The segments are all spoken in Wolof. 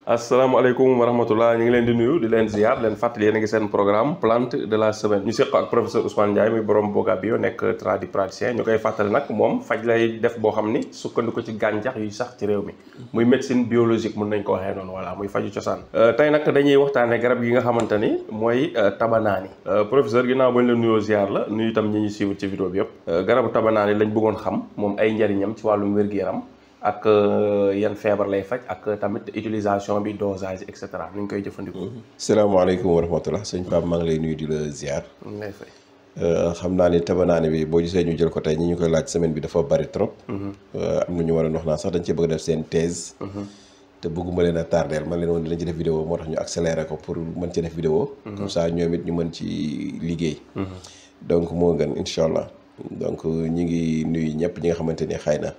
asalaamaaleykum wa rahmatulah ñu ngi leen di nuyu di leen ziar leen fàttali yéen a ngi seen programme plante de la semaine ñu seq ak professeur Ousmane Ndiaye muy borom Boga Bio nekk tradipraticien ñu koy fàttali nag moom faj lay def boo xam ni sukkandiku ci gàncax yuy sax ci réew mi muy médecine biologique mun nañ ko waxee noonu voilà muy faju cosaan tey nag dañuy waxtaanee garab yi nga xamante ni mooy tabanaani professeur ginnaaw bañ la nuyoo ziar la nuyu itam ñi ñuy siiwul ci vidéo bi yëpp garabu tabanaani lañ bëggoon xam moom ay njariñam ci wàllum wér-gu-yaram ak yan feebar lay faj ak tamit utilisation bi dosage et cetera nu ñu koy jëfandikoo. salaamaaleykum wa rahmatulah sëñ Pape maa ngi lay nuyu di la ziar. lay fay. xam naa ni tabanaani bi boo gisee ñu jël ko tey ñi ñu koy laaj semaine bi dafa bari trop. am na ñu war a wax naa sax dañ cee bëgg a def seen thèse. te bëgguma leen a tardeel man leen woon dinañ ci def vidéo moo tax ñu accéléré ko pour mën ci def vidéo. comme ça ñoom it ñu mën ci liggéey. donc moo gën incha allah. donc ñi ngi nuyu ñëpp ñi nga xamante ni xëy na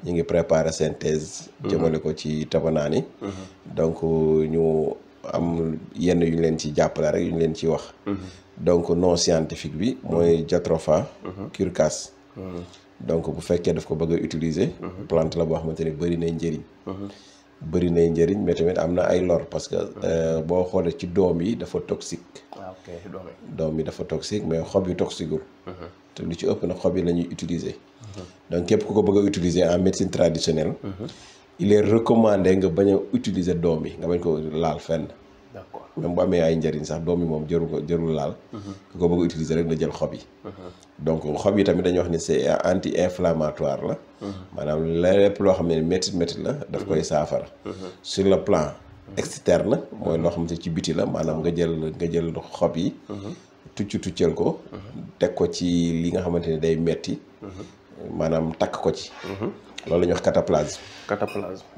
ñi ngi préparer synthèse jëmale ko ci tabanaani donc ñu am yenn yu ñu leen ci jàppale rek yu ñu leen ci wax donc non scientifique bi mooy Jatropha curcas donc bu fekkee daf ko bëgg a utiliser plante la boo xamante ni bëri nay njëriñ bëri nay njëriñ mais tamit am na ay lor parce que boo xoolee ci doom yi dafa toxique doom yi dafa toxique mais xob yu toxiqueul te lu ci ëpp nag xob yi la ñuy utiliser donc képp ku ko bëgg a utiliser en médecine traditionnelle il est recommandé nga bañ a utiliser doom yi nga bañ ko laal fenn d'accord même bu amee ay njëriñ sax doom yi moom jërul laal ku ko bëgg a utiliser rek na jël xob yi donc xob yi tamit dañuy wax ni c'est anti-inflammatoire la maanaam lépp loo xam ne métti la daf koy saafara sur le plan externe mooy loo xamante ci biti la maanaam nga jël xob yi tuccal ko teg ko ci li nga xamante ni day metti maanaam takk ko ci loolu la ñuy wax cataplasme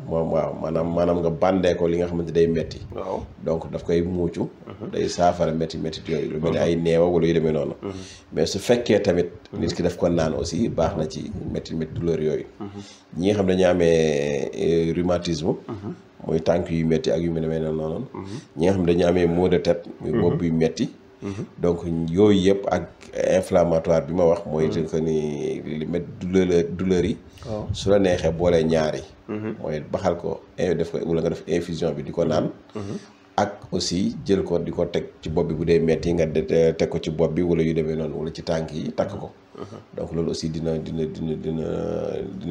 moom waaw maanaam nga bandee ko li nga xamante day metti waaw donc donc daf koy muucu day saafara métti yooyu lu mel ni ay neewa wala yu demee noonu mais su fekkee tamit nit ki daf ko naan aussi baax na ci métti douleur yooyu ñi nga xam dañu amee rhumatisme muy tànk yu métti ak yu mel ne noonu ñi nga xam dañu amee maux de tête muy bopp yu métti donc yooyu yëpp ak inflammatoire bi ma wax mooy que ni li met douleur yi su la neexee boole ñaar yi mooy baxal ko def ko wala nga def infusion bi di ko naan ak aussi jël ko di ko teg ci bopp bi bu dee metti nga teg ko ci bopp bi wala yu demee noonu wala ci tànk yi takk ko donc loolu aussi dina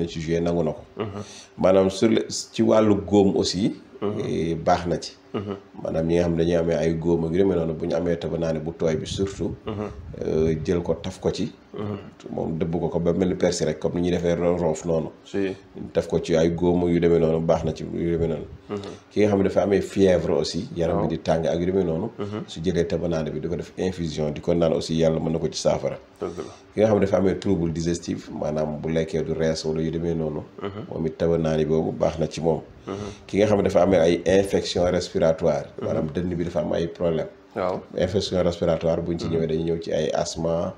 ci jouer nangu na ko maanaam ci wàllu góom aussi baax na ci maanaam ñi nga xam dañuy amee ay góom ak yu demee noonu bu ñu amee tabanaani bu tooy bi surtout jël ko taf ko ci moom dëbb ko ba mel ni persi rek comme ni ñuy defee roof noonu taf ko ci ay góom yu demee noonu baax na ci yu demee noonu ki nga xam ne dafa amee fièvre aussi yaram bi di tàng ak yu demee noonu su jëlee tabanaani bi di ko def infusion di ko naan aussi yàlla mën na ko ci saafara ki nga xam ne dafa amee trouble digestif maanaam bu lekkee du rees wala yu demee noonu moom it tabanaani boobu baax na ci moom ki nga xam ne dafa amee ay infection respiratoire maanaam dënn bi dafa am ay problème waaw infection respiratoire buñ ci ñëwee dañuy ñëw ci ay asthme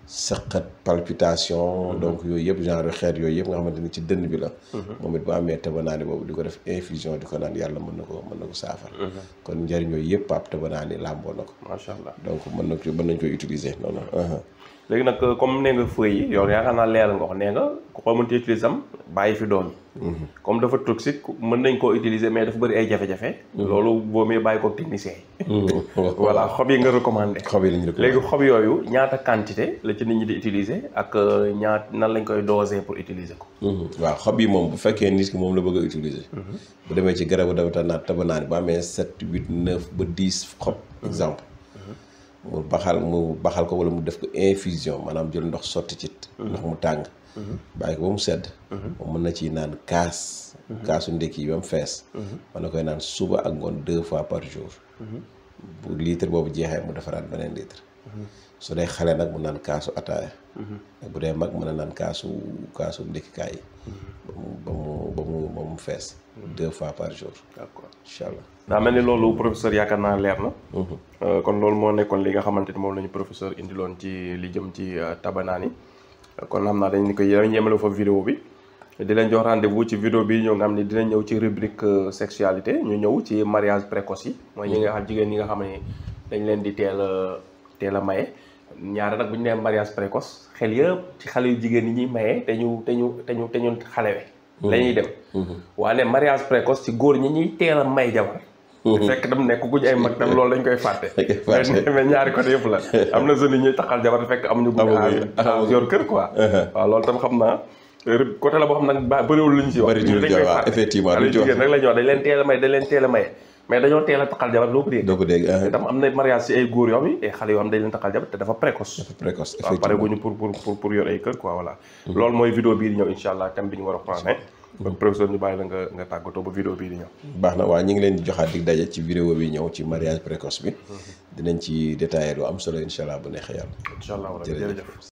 sëqat palpitation donc yooyu yëpp genre xeet yooyu yëpp nga xamante ni ci dënn bi la moom it bu amee tabanaani boobu di ko def infusion di ko naan yàlla mën na ko saafara kon njëriñ yooyu yëpp Pape tabanaani làmboo na ko macha allah donc mën nañ koy utiliser noonu léegi nag comme nee nga feuilles yi yow yaakaar naa leeral nga wax nee nga ku ko mënti utiliser am bàyyi fi doom yi comme dafa toxique mën nañ koo utiliser mais dafa bëri ay jafe-jafe loolu boo mee bàyyi ko technicien yi voilà xob yi nga recommandé xob yi lañu recommandé léegi xob yooyu ñaata quantité la ci nit ñi di utiliser ak nan lañ koy doser pour utiliser ko waaw xob yi moom bu fekkee nit ki moom la bëgg a utiliser bu demee ci garabu tabanaani ba amee 7 8 9 ba 10 xob exemple mu baxal ko wala mu def ko infusion maanaam jël ndox sotti ci ndox mu tàng bàyyi ko ba mu sedd moom mën na ciy naan kaasu ndékki yi ba mu fees mën na koy naan suba ak ngoon 2 fois par jour bu litre boobu jeexee mu defaraat beneen litre su dee xale nag mu naan kaasu ataaya bu dee mag mën a naan kaasu ndékkikaay yi ba mu fees 2 fois par jour d'accord incha allah daa mel ni loolu professeur yaakaar naa leer na kon loolu moo nekkoon li nga xamante ni moom la ñu professeur indiloon ci li jëm ci tabanaani kon xam naa dañ yemale foofu vidéo bi di leen jox rendez-vous ci vidéo bi ñëw nga xam ne dinañ ñëw ci rubrique sexualité ñu ñëw ci mariage précoce yi mooy ñi nga xam jigéen ñi nga xam ne dañ leen di teel a maye ñaare nag bu ñu nee mariage précoce xel yëpp ci xale yu jigéen ñi ñuy maye te ñu xalewe la ñuy dem. waaye mariage précoce ci góor ñi ñuy teel a may jabar. fekk dam nekk guñ ay mag tam loolu dañ koy fàtte. mais ñaari côté yëpp la. am na jeunes yi ñuy taxal jabar fekk amuñu guñ yor kër quoi. waaw loolu tam xam naa côté la boo xam nag bëriwul lu ñu si wax. waaw effectivement lu ñu jigéen rek la ñuy wax dañ leen teel a may dañ leen teel a maye mais dañoo teel a taxal jabar doo ko dégg tam am na mariage si ay góor yoo xam ne ay xale yoo xam dañ leen taxal jabar te dafa précoce waaw pare guñu pour yor ay kër quoi voilà loolu mooy vidéo bii di ñëw insha allah thème bi ñu war a prendre donc professeur ñu bàyyi la nga tàggatoo ba vidéo bii di ñëw baax na waaw ñu ngi leen di joxaat dig daje ci vidéo bi ñëw ci mariage précoce bi dinañ ci détaillé lu am solo insha allah bu neexee yàlla insha allah jërëjëf